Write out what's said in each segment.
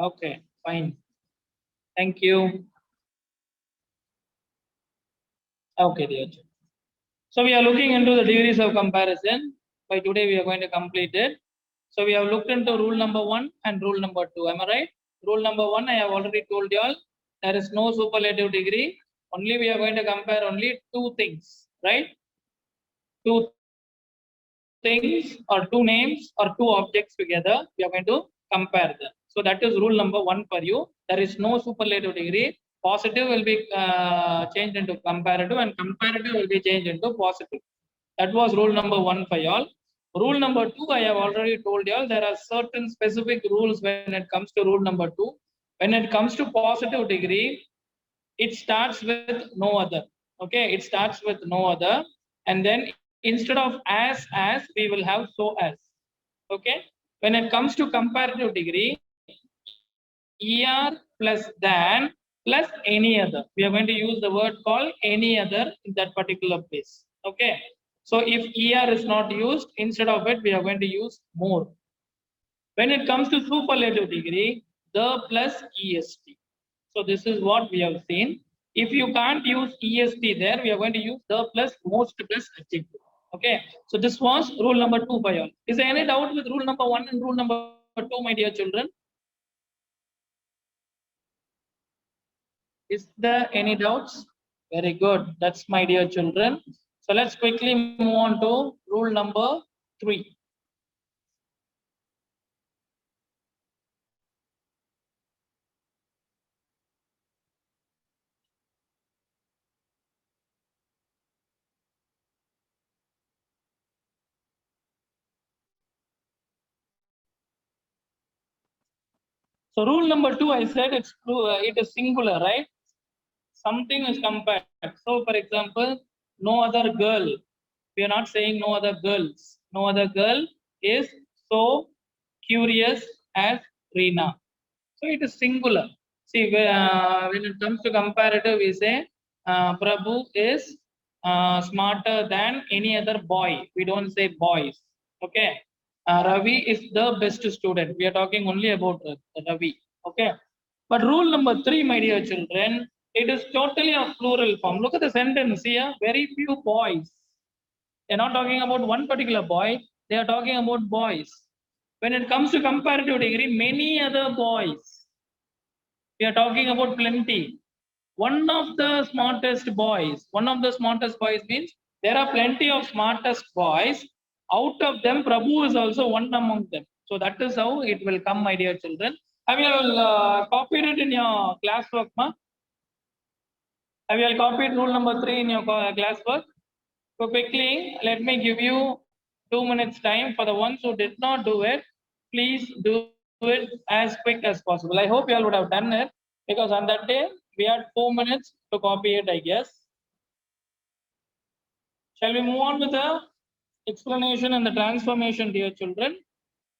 Okay, fine. Thank you. Okay, dear. So we are looking into the degrees of comparison. By today, we are going to complete it. So we have looked into rule number 1 and rule number 2. Am I right? Rule number 1, I have already told you all. There is no superlative degree. Only we are going to compare only two things, right? Two things or two names or two objects together. We are going to compare them. So that is rule number 1 for you. There is no superlative degree. Positive will be changed into comparative, and comparative will be changed into positive. That was rule number 1 for y'all. Rule number 2, I have already told y'all there are certain specific rules when it comes to rule number 2. When it comes to positive degree, it starts with no other. Okay, it starts with no other, and then instead of as we will have so as. Okay, when it comes to comparative degree, er plus than plus any other, we are going to use the word called any other in that particular place. Okay, so if er is not used, instead of it we are going to use more. When it comes to superlative degree, the plus est. So this is what we have seen. If you can't use est there, we are going to use the plus most plus adjective. Okay, so this was rule number 2 by all. Is there any doubt with rule number 1 and rule number 2, my dear children? Is there any doubts? Very good, that's my dear children. So let's quickly move on to rule number 3. So rule number 2, I said it's true, it is singular, right? Something is compared. So for example, no other girl. We are not saying no other girls. No other girl is so curious as Reena. So it is singular. See, when it comes to comparative, we say Prabhu is smarter than any other boy. We don't say boys. Okay. Ravi is the best student. We are talking only about Ravi. Okay. But rule number 3, my dear children, it is totally a plural form. Look at the sentence here. Very few boys. They're not talking about one particular boy. They are talking about boys. When it comes to comparative degree, many other boys. We are talking about plenty. One of the smartest boys. One of the smartest boys means there are plenty of smartest boys. Out of them, Prabhu is also one among them. So that is how it will come, my dear children. Have you all copied it in your classwork, ma? Have you all copied rule number 3 in your classwork? So quickly, let me give you 2 minutes time. For the ones who did not do it, please do it as quick as possible. I hope you all would have done it, because on that day we had 4 minutes to copy it, I guess. Shall we move on with the explanation and the transformation, dear children?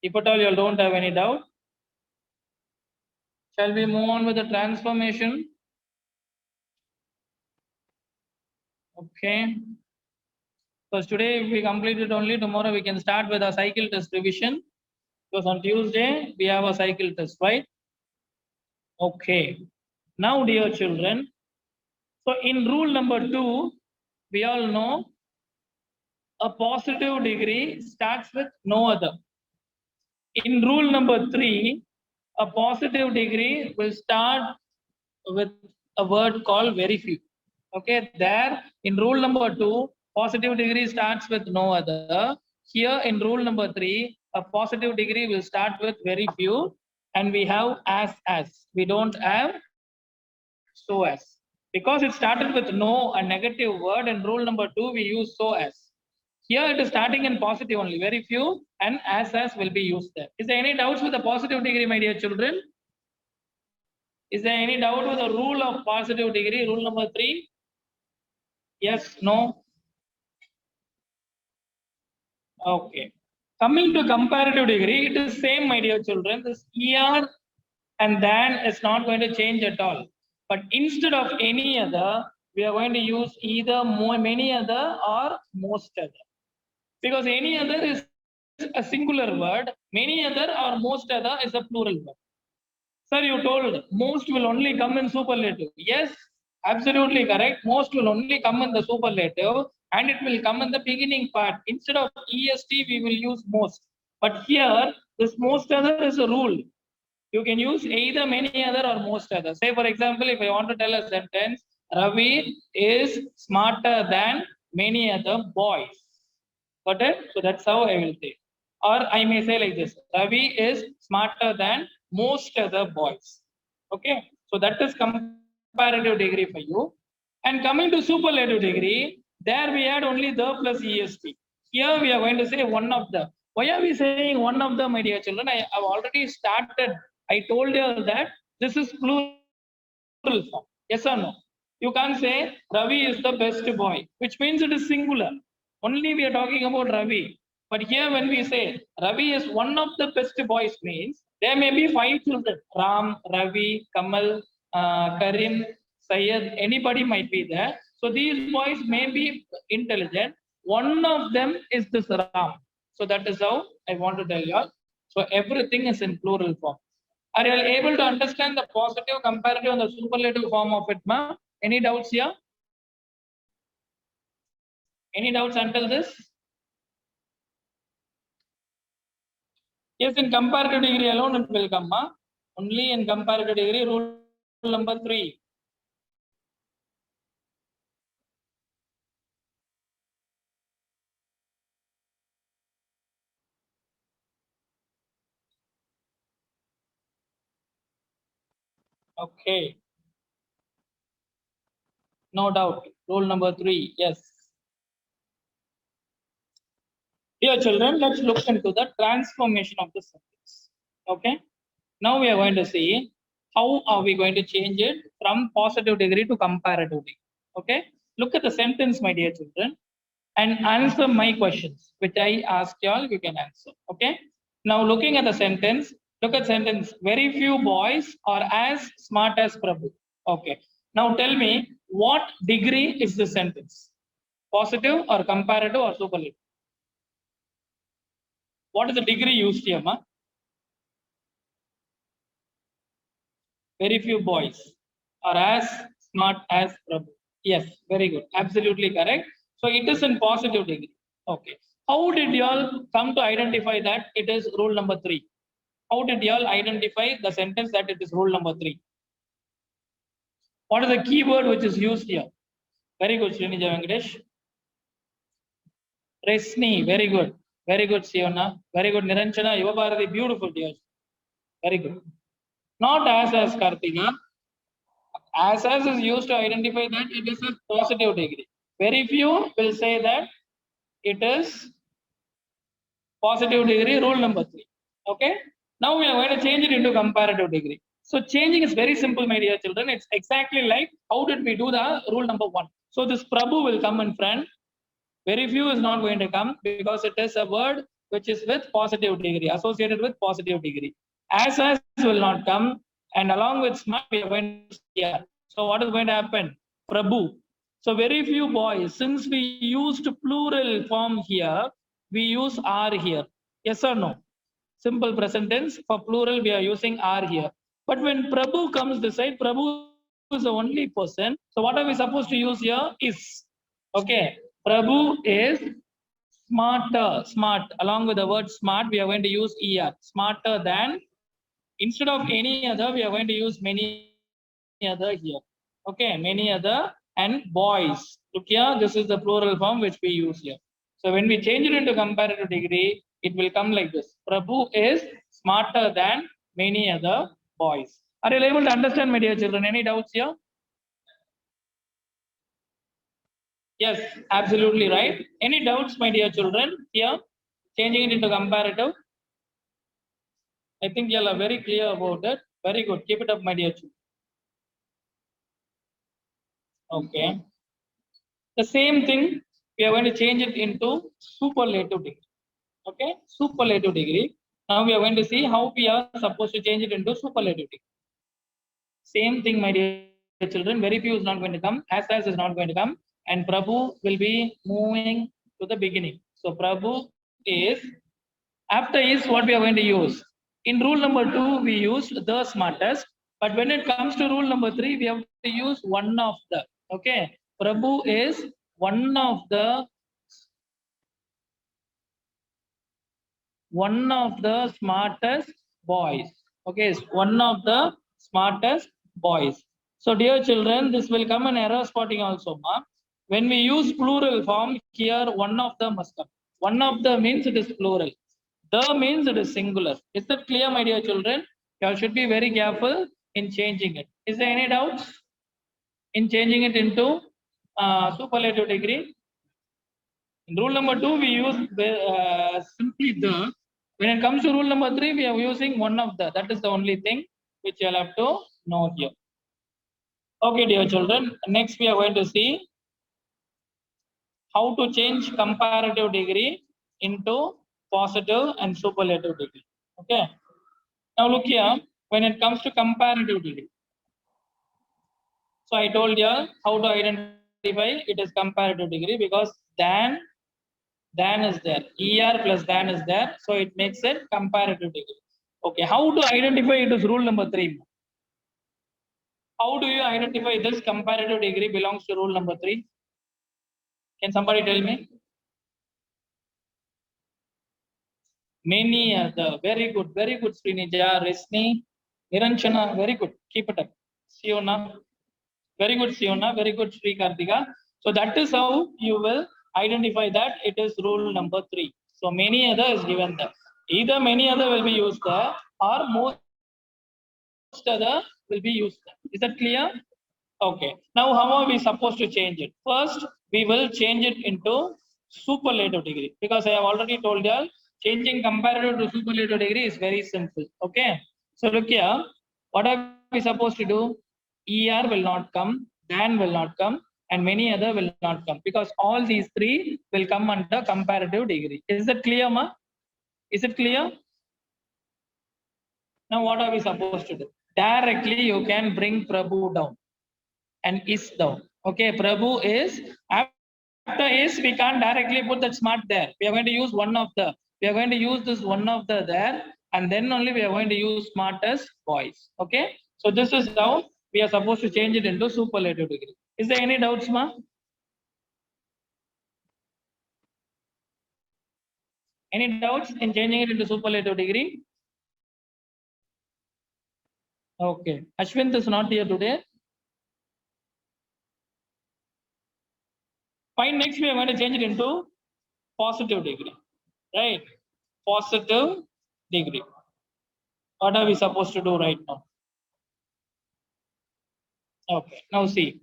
If at all you all don't have any doubt. Shall we move on with the transformation? Okay. Because today if we complete it only, tomorrow we can start with a cycle test revision. Because on Tuesday we have a cycle test, right? Okay. Now, dear children, so in rule number 2, we all know a positive degree starts with no other. In rule number 3, a positive degree will start with a word called very few. Okay, there in rule number 2, positive degree starts with no other. Here in rule number 3, a positive degree will start with very few, and we have as. We don't have so as. Because it started with no, a negative word, in rule number 2, we use so as. Here it is starting in positive only, very few, and as will be used there. Is there any doubts with the positive degree, my dear children? Is there any doubt with the rule of positive degree, rule number 3? Yes, no? Okay. Coming to comparative degree, it is same, my dear children. This er and then is not going to change at all. But instead of any other, we are going to use either more, many other or most other. Because any other is a singular word, many other or most other is a plural word. Sir, you told most will only come in superlative. Yes, absolutely correct. Most will only come in the superlative and it will come in the beginning part. Instead of EST, we will use most. But here, this most other is a rule. You can use either many other or most other. Say, for example, if I want to tell a sentence, Ravi is smarter than many other boys. Got it? So that's how I will say. Or I may say like this, Ravi is smarter than most other boys. Okay? So that is comparative degree for you. And coming to superlative degree, there we add only the plus EST. Here we are going to say one of the. Why are we saying one of the, my dear children? I have already started. I told you that this is plural form. Yes or no? You can't say Ravi is the best boy, which means it is singular. Only we are talking about Ravi. But here when we say Ravi is one of the best boys means there may be 5 children. Ram, Ravi, Kamal, Karim, Syed, anybody might be there. So these boys may be intelligent. One of them is this Ram. So that is how I want to tell you all. So everything is in plural form. Are you able to understand the positive, comparative, and the superlative form of it, ma? Any doubts here? Any doubts until this? Yes, in comparative degree alone it will come, ma. Only in comparative degree, rule number 3. Okay, no doubt. Rule number 3, yes. Dear children, let's look into the transformation of the sentence. Okay. Now we are going to see how are we going to change it from positive degree to comparative degree. Okay. Look at the sentence, my dear children, and answer my questions, which I asked y'all, you can answer. Okay. Now looking at the sentence, look at sentence. Very few boys are as smart as Prabhu. Okay. Now tell me, what degree is the sentence? Positive or comparative or superlative? What is the degree used here, ma? Very few boys are as smart as Prabhu. Yes, very good. Absolutely correct. So it is in positive degree. Okay. How did y'all come to identify that it is rule number 3? How did y'all identify the sentence that it is rule number 3? What is the keyword which is used here? Very good, Srinija Venkatesh. Resni, very good. Very good, Siona. Very good, Niranjana. Yuvabharati, beautiful, dear. Very good. Not as Kartika. As is used to identify that it is a positive degree. Very few will say that it is positive degree, rule number 3. Okay. Now we are going to change it into comparative degree. So changing is very simple, my dear children. It's exactly like how did we do the rule number 1. So this Prabhu will come in front. Very few is not going to come because it is a word which is with positive degree, associated with positive degree. As will not come, and along with smart, we are going to here. So what is going to happen? Prabhu. So very few boys. Since we used plural form here, we use are here. Yes or no? Simple present tense. For plural, we are using are here. But when Prabhu comes this side, Prabhu is the only person. So what are we supposed to use here? Is. Okay. Prabhu is smarter. Smart. Along with the word smart, we are going to use er. Smarter than. Instead of any other, we are going to use many other here. Okay. Many other and boys. Look here. This is the plural form which we use here. So when we change it into comparative degree, it will come like this. Prabhu is smarter than many other boys. Are you able to understand, my dear children? Any doubts here? Yes, absolutely right. Any doubts, my dear children, here? Changing it into comparative. I think you all are very clear about it. Very good. Keep it up, my dear children. Okay. The same thing, we are going to change it into superlative degree. Okay, superlative degree. Now we are going to see how we are supposed to change it into superlative degree. Same thing, my dear children. Very few is not going to come. As is not going to come. And Prabhu will be moving to the beginning. So Prabhu is, after is what we are going to use. In rule number 2, we used the smartest. But when it comes to rule number 3, we have to use one of the. Okay. Prabhu is one of the smartest boys. Okay, is one of the smartest boys. So, dear children, this will come in error spotting also. Ma. When we use plural form, here one of the must come. One of the means it is plural. The means it is singular. Is that clear, my dear children? You should be very careful in changing it. Is there any doubts in changing it into superlative degree? In rule number 2, we use simply the. When it comes to rule number 3, we are using one of the. That is the only thing which you'll have to know here. Okay, dear children. Next, we are going to see how to change comparative degree into positive and superlative degree. Okay. Now look here. When it comes to comparative degree. So I told you how to identify it is comparative degree because than is there. ER plus than is there. So it makes it comparative degree. Okay. How to identify it is rule number 3. How do you identify this comparative degree belongs to rule number 3? Can somebody tell me? Many other. Very good. Very good, Srinija, Resni, Niranjana. Very good. Keep it up. Siona. Very good, Siona. Very good, Sri Kartika. So that is how you will identify that it is rule number 3. So many other is given there. Either many other will be used there or most other will be used there. Is that clear? Okay. Now how are we supposed to change it? First, we will change it into superlative degree because I have already told you changing comparative to superlative degree is very simple. Okay. So look here. What are we supposed to do? ER will not come, than will not come, and many other will not come because all these 3 will come under comparative degree. Is that clear, ma? Is it clear? Now what are we supposed to do? Directly you can bring Prabhu down and is down. Okay, Prabhu is after is we can't directly put that smart there. We are going to use one of the. We are going to use this one of the there, and then only we are going to use smartest boys. Okay, so this is how we are supposed to change it into superlative degree. Is there any doubts, ma? Any doubts in changing it into superlative degree? Okay, Ashwin is not here today. Fine. Next, we are going to change it into positive degree, right? Positive degree. What are we supposed to do right now? Okay, now see.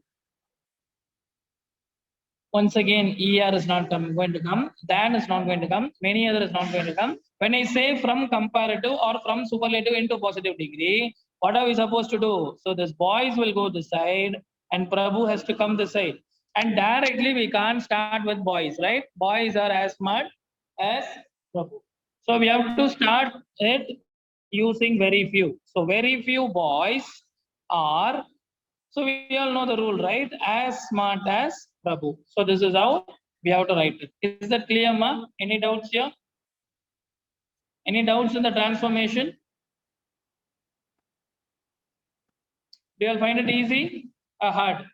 Once again, ER is not going to come, than is not going to come, many other is not going to come. When I say from comparative or from superlative into positive degree, what are we supposed to do? So this boys will go this side and Prabhu has to come this side. And directly we can't start with boys, right? Boys are as smart as Prabhu. So we have to start it using very few. So very few boys are, so we all know the rule, right? As smart as Prabhu. So this is how we have to write it. Is that clear, ma? Any doubts here? Any doubts in the transformation? Do you all find it easy or hard?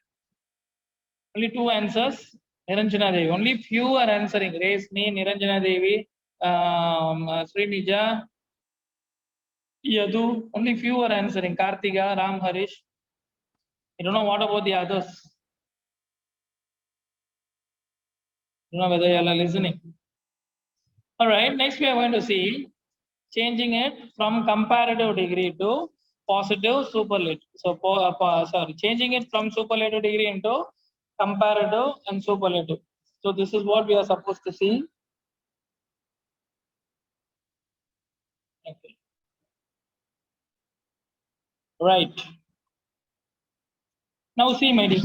Only 2 answers. Niranjana Devi. Only few are answering. Resni, Niranjana Devi, Srinija, Yadu. Only few are answering. Kartika, Ram Harish. I don't know what about the others. I don't know whether you all are listening. All right. Next, we are going to see changing it from comparative degree to positive superlative. So, sorry, changing it from superlative degree into comparative and superlative. So, this is what we are supposed to see. Okay. Right. Now, see, my dear.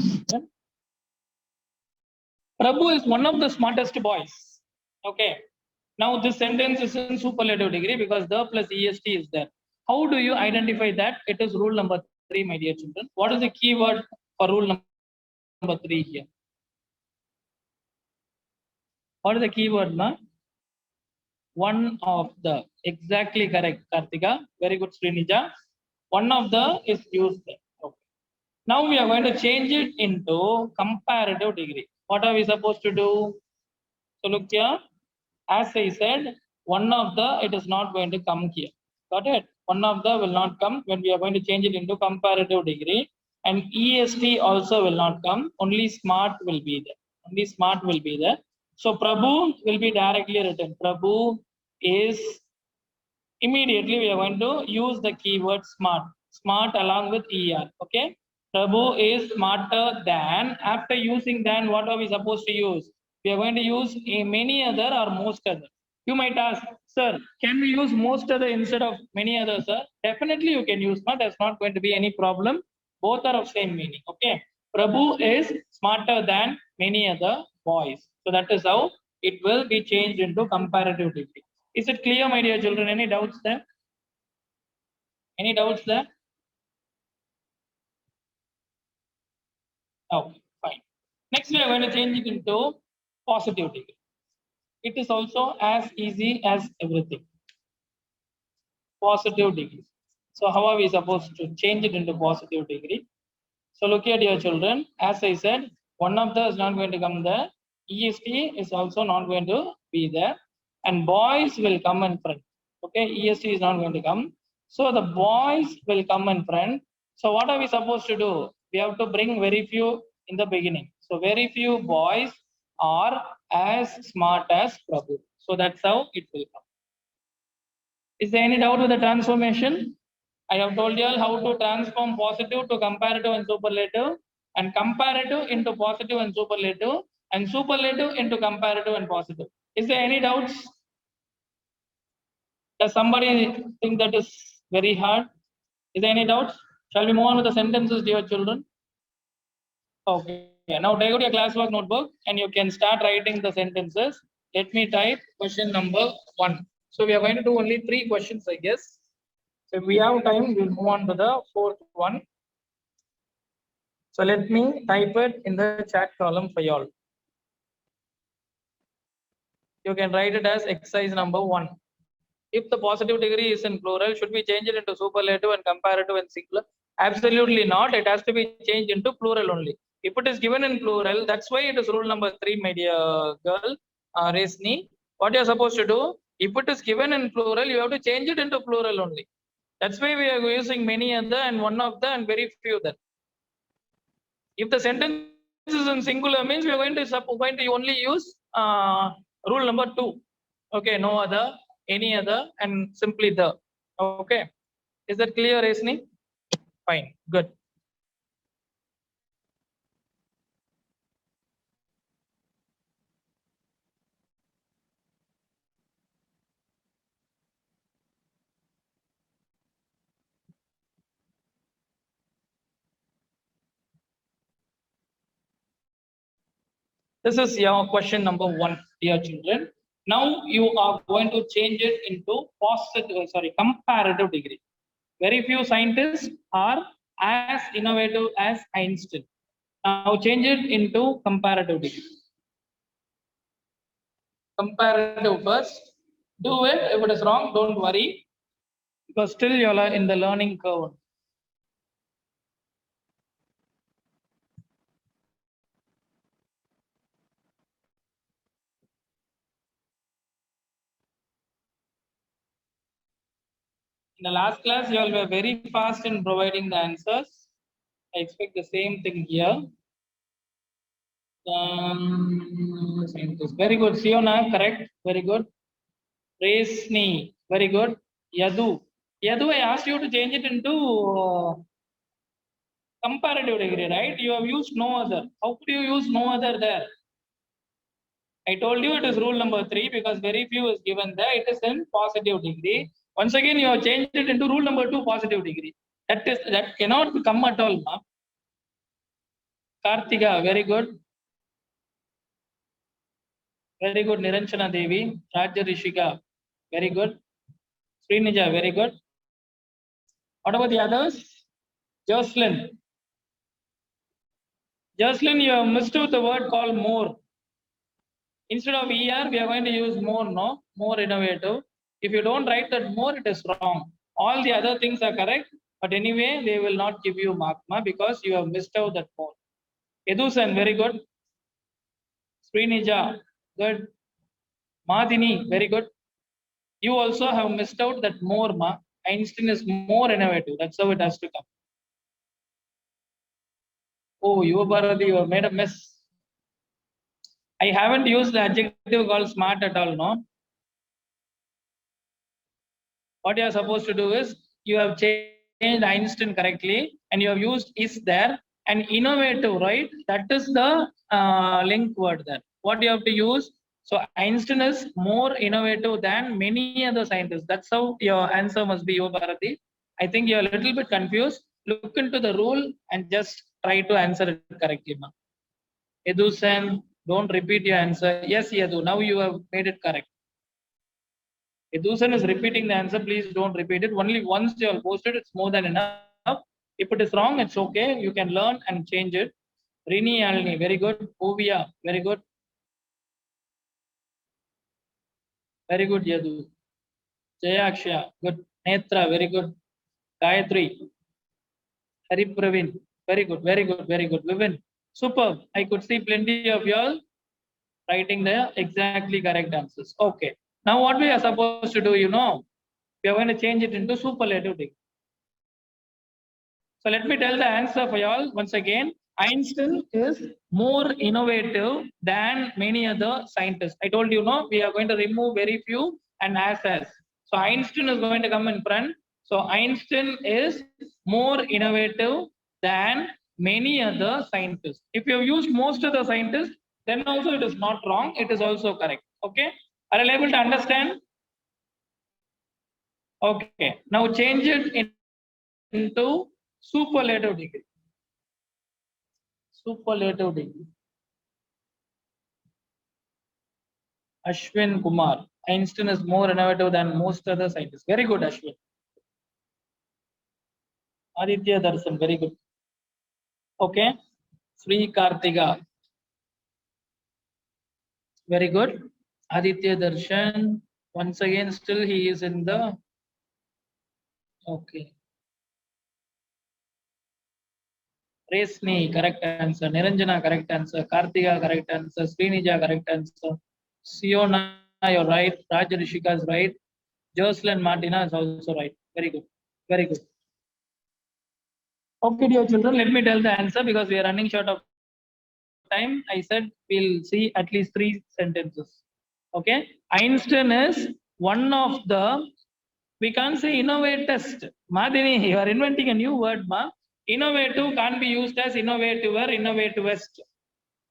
Prabhu is one of the smartest boys. Okay. Now, this sentence is in superlative degree because the plus est is there. How do you identify that? It is rule number 3, my dear children. What is the keyword for rule number 3 here? What is the keyword, ma? one of the. Exactly correct, Kartika. Very good, Srinija. One of the is used there. Okay. Now we are going to change it into comparative degree. What are we supposed to do? So look here. As I said, one of the, it is not going to come here. Got it? One of the will not come when we are going to change it into comparative degree. And EST also will not come. Only smart will be there. Only smart will be there. So Prabhu will be directly written. Prabhu is, immediately we are going to use the keyword smart. Smart along with ER. Okay. Prabhu is smarter than. After using than, what are we supposed to use? We are going to use a many other or most other. You might ask, sir, can we use most other instead of many others, sir? Definitely you can use smart. There's not going to be any problem. Both are of same meaning. Okay. Prabhu is smarter than many other boys. So that is how it will be changed into comparative degree. Is it clear, my dear children? Any doubts there? Any doubts there? Okay, fine. Next, we are going to change it into positive degree. It is also as easy as everything. Positive degree. So how are we supposed to change it into positive degree? So look here, dear children. As I said, one of the is not going to come there. EST is also not going to be there. And boys will come in front. Okay, EST is not going to come. So the boys will come in front. So what are we supposed to do? We have to bring very few in the beginning. So very few boys are as smart as Prabhu. So that's how it will come. Is there any doubt with the transformation? I have told you all how to transform positive to comparative and superlative, and comparative into positive and superlative into comparative and positive. Is there any doubts? Does somebody think that is very hard? Is there any doubts? Shall we move on with the sentences, dear children? Okay, now take out your classwork notebook and you can start writing the sentences. Let me type question number 1. So we are going to do only 3 questions, I guess. So if we have time, we'll move on to the 4th one. So let me type it in the chat column for y'all. You can write it as exercise number 1. If the positive degree is in plural, should we change it into superlative and comparative and singular? Absolutely not. It has to be changed into plural only. If it is given in plural, that's why it is rule number 3, my dear girl, Resni. What you are supposed to do, if it is given in plural, you have to change it into plural only. That's why we are using many other and one of the and very few then. If the sentence is in singular, means we are going to only use rule number 2. Okay, no other, any other, and simply the. Okay, is that clear, Resni? Fine, good. This is your question number 1, dear children. Now you are going to change it into comparative degree. Very few scientists are as innovative as Einstein. Now change it into comparative degree. Comparative first. Do it. If it is wrong, don't worry, because still you are in the learning curve. In the last class, you all were very fast in providing the answers. I expect the same thing here. Very good. Siona, correct. Very good. Resni, very good. Yadu. Yadu, I asked you to change it into comparative degree, right? You have used no other. How could you use no other there? I told you it is rule number 3 because very few is given there. It is in positive degree. Once again, you have changed it into rule number 2, positive degree. That cannot come at all, ma. Kartika, very good. Very good. Niranjana Devi. Raja Rishika, very good. Srinija, very good. What about the others? Jocelyn. Jocelyn, you have missed out the word called more. Instead of ER, we are going to use more, no? More innovative. If you don't write that more, it is wrong. All the other things are correct, but anyway, they will not give you mark because you have missed out that more. Edusan, very good. Srinija, good. Madini, very good. You also have missed out that more, ma. Einstein is more innovative. That's how it has to come. Oh, you Bharati, you have made a mess. I haven't used the adjective called smart at all, no? What you are supposed to do is you have changed Einstein correctly and you have used is there and innovative, right? That is the link word there. What you have to use? So Einstein is more innovative than many other scientists. That's how your answer must be, Yuva Bharati. I think you're a little bit confused. Look into the rule and just try to answer it correctly, ma. Yadu Sen, don't repeat your answer. Yes, Yadu, now you have made it correct. Edusan is repeating the answer. Please don't repeat it. Only once you have posted, it's more than enough. If it is wrong, it's okay. You can learn and change it. Rini Alni, very good. Ovia, very good. Very good, Yadu. Jayaksha, good. Netra, very good. Gayatri, Hari Praveen, very good, very good, very good. Vivin, superb. I could see plenty of y'all writing the exactly correct answers. Okay. Now what we are supposed to do, you know, we are going to change it into superlative degree. So let me tell the answer for y'all once again. Einstein is more innovative than many other scientists. I told you, no, we are going to remove very few and as. So Einstein is going to come in front. So Einstein is more innovative than many other scientists. If you have used most of the scientists, then also it is not wrong. It is also correct. Okay. Are you able to understand? Okay. Now change it into superlative degree. Superlative degree. Ashwin Kumar. Einstein is more innovative than most other scientists. Very good, Ashwin. Aditya Darshan, very good. Okay. Sri Kartiga. Very good. Aditya Darshan. Once again, still he is in the. Okay. Resni, correct answer. Niranjana, correct answer. Kartiga, correct answer. Srinija, correct answer. Siona, you're right. Raj Rishika is right. Jocelyn Martina is also right. Very good. Very good. Okay, dear children, let me tell the answer because we are running short of time. I said we'll see at least 3 sentences. Okay. Einstein is one of the, we can't say innovatest. Madhini, you are inventing a new word, ma. Innovative can't be used as innovative or innovativest.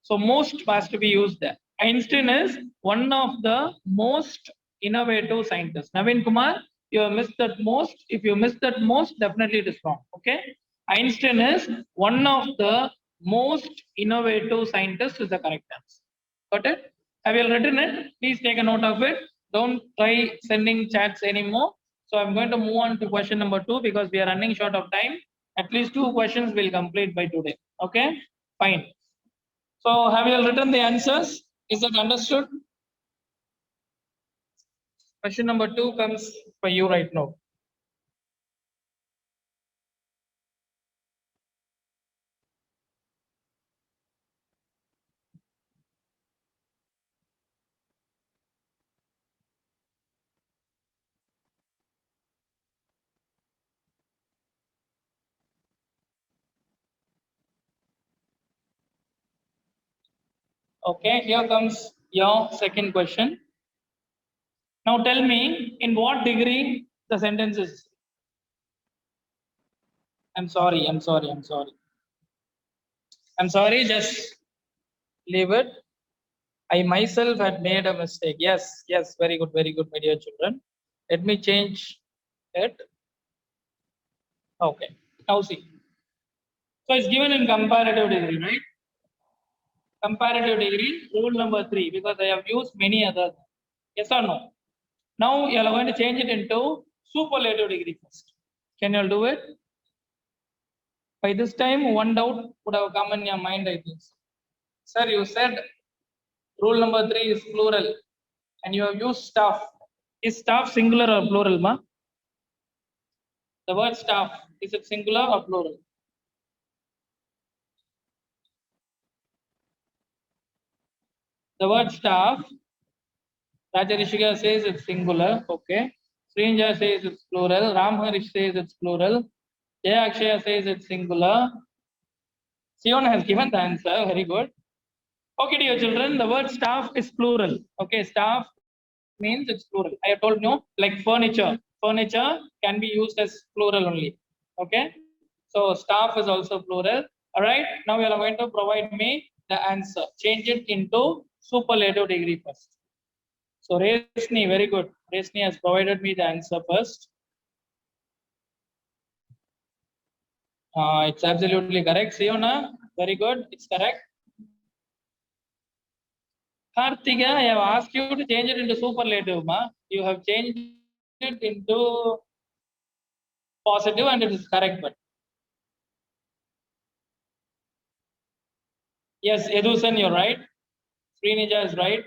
So most has to be used there. Einstein is one of the most innovative scientists. Naveen Kumar, you have missed that most. If you missed that most, definitely it is wrong. Okay. Einstein is one of the most innovative scientists is the correct answer. Got it? Have you written it? Please take a note of it. Don't try sending chats anymore. So I'm going to move on to question number 2 because we are running short of time. At least 2 questions will complete by today. Okay? Fine. So have you written the answers? Is that understood? Question number 2 comes for you right now. Okay, here comes your second question. Now tell me in what degree the sentence is. I'm sorry, I'm sorry, I'm sorry. I'm sorry, just leave it. I myself had made a mistake. Yes, yes, very good, my dear children. Let me change it. Okay, now see. So it's given in comparative degree, right? Comparative degree, rule number 3, because I have used many others. Yes or no? Now you are going to change it into superlative degree first. Can you all do it? By this time, one doubt would have come in your mind, I think. Sir, you said Rule number 3 is plural, and you have used staff. Is staff singular or plural, ma? The word staff, is it singular or plural? The word staff, Raja Rishika says it's singular. Okay. Srinja says it's plural. Ramharish says it's plural. Jaya Akshaya says it's singular. Siona has given the answer. Very good. Okay, dear children, the word staff is plural. Okay, staff means it's plural. I have told you, like furniture. Furniture can be used as plural only. Okay, so staff is also plural. All right, now you are going to provide me the answer. Change it into superlative degree first. So Resni, very good. Resni has provided me the answer first. It's absolutely correct. Siona, very good. It's correct. Kartika, I have asked you to change it into superlative, ma. You have changed it into positive and it is correct, but yes, Edusan, you're right. Srinija is right.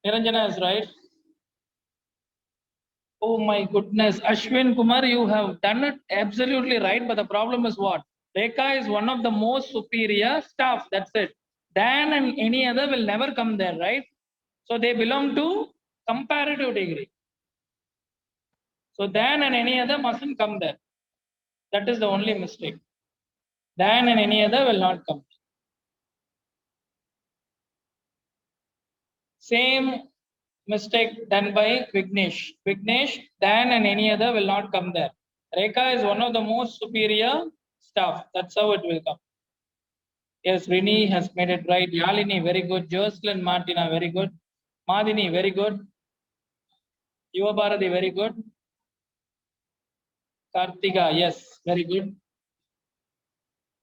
Niranjana is right. Oh my goodness, Ashwin Kumar, you have done it absolutely right, but the problem is what? Rekha is one of the most superior staff. That's it. Dan and any other will never come there, right? So they belong to comparative degree. So Dan and any other mustn't come there. That is the only mistake. Dan and any other will not come. Same mistake done by Vignesh. Vignesh, Dan and any other will not come there. Rekha is one of the most superior staff. That's how it will come. Yes, Rini has made it right. Yalini, very good. Jocelyn Martina, very good. Madini, very good. Yuva Bharati, very good. Kartika, yes, very good.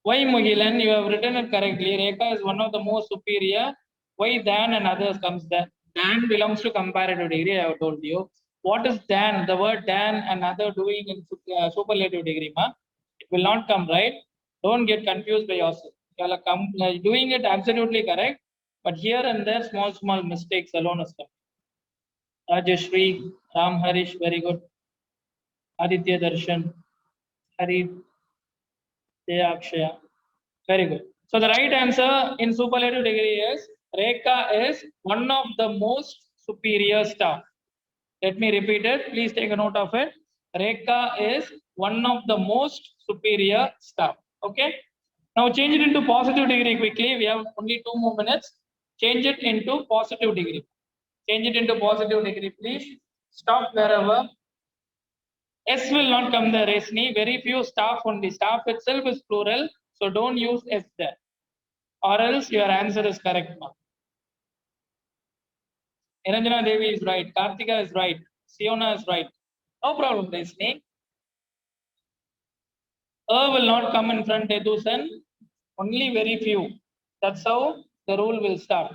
Why Mugilan, you have written it correctly. Rekha is one of the most superior. Why Dan and others comes there? Dan belongs to comparative degree, I have told you. What is Dan? The word Dan and other doing in superlative degree, ma? It will not come, right? Don't get confused by yourself. You are doing it absolutely correct, but here and there, small mistakes alone is coming. Rajeshri, Ram Harish, very good. Aditya Darshan, Hari, Jaya Akshaya, very good. So the right answer in superlative degree is Rekha is one of the most superior staff. Let me repeat it. Please take a note of it. Rekha is one of the most superior staff. Okay. Now change it into positive degree quickly. We have only 2 more minutes. Change it into positive degree. Change it into positive degree, please. Stop wherever. S will not come there, Resni. Very few staff only. Staff itself is plural. So don't use S there. Or else your answer is correct. Niranjana Devi is right. Kartika is right. Siona is right. No problem, Resni. Will not come in front, Edusan. Only very few. That's how the rule will start.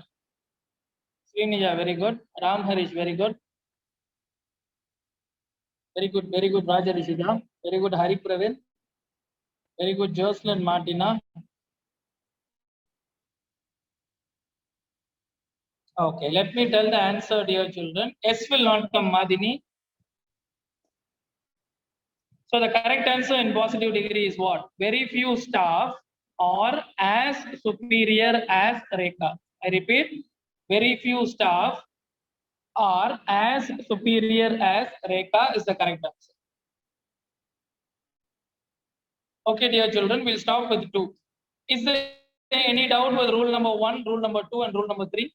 Srinija, very good. Ram Harish, very good. Very good, Raja Rishida. Very good, Hari Pravin. Very good, Jocelyn Martina. Okay, let me tell the answer, dear children. S will not come, Madini. So the correct answer in positive degree is what? Very few staff are as superior as Rekha. I repeat, very few staff are as superior as Rekha is the correct answer. Okay, dear children, we'll stop with 2. Is there any doubt with rule number 1, rule number 2, and rule number 3?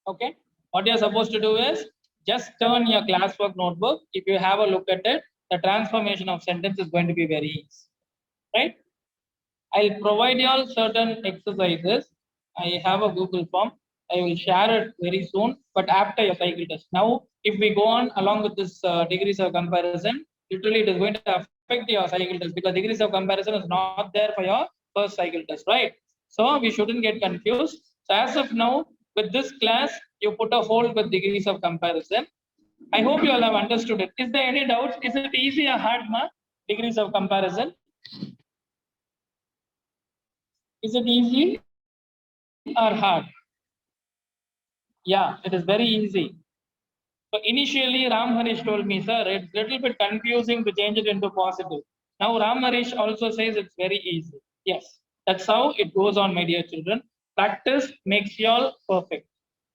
Okay, what you're supposed to do is just turn your classwork notebook. If you have a look at it, the transformation of sentence is going to be very easy, right? I'll provide you all certain exercises. I have a Google form. I will share it very soon, but after your cycle test. Now, if we go on along with this degrees of comparison, literally it is going to affect your cycle test because degrees of comparison is not there for your first cycle test, right? So we shouldn't get confused. So as of now, with this class, you put a hold with degrees of comparison. I hope you all have understood it. Is there any doubts? Is it easy or hard, ma? Degrees of comparison? Is it easy or hard? Yeah, it is very easy. So initially Ram Harish told me, sir, it's little bit confusing to change it into positive. Now Ram Harish also says it's very easy. Yes, that's how it goes on, my dear children. Practice makes you all perfect.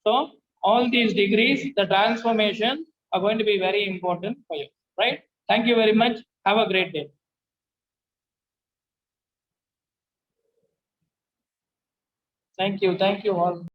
So all these degrees, the transformation are going to be very important for you, right? Thank you very much. Have a great day. Thank you all.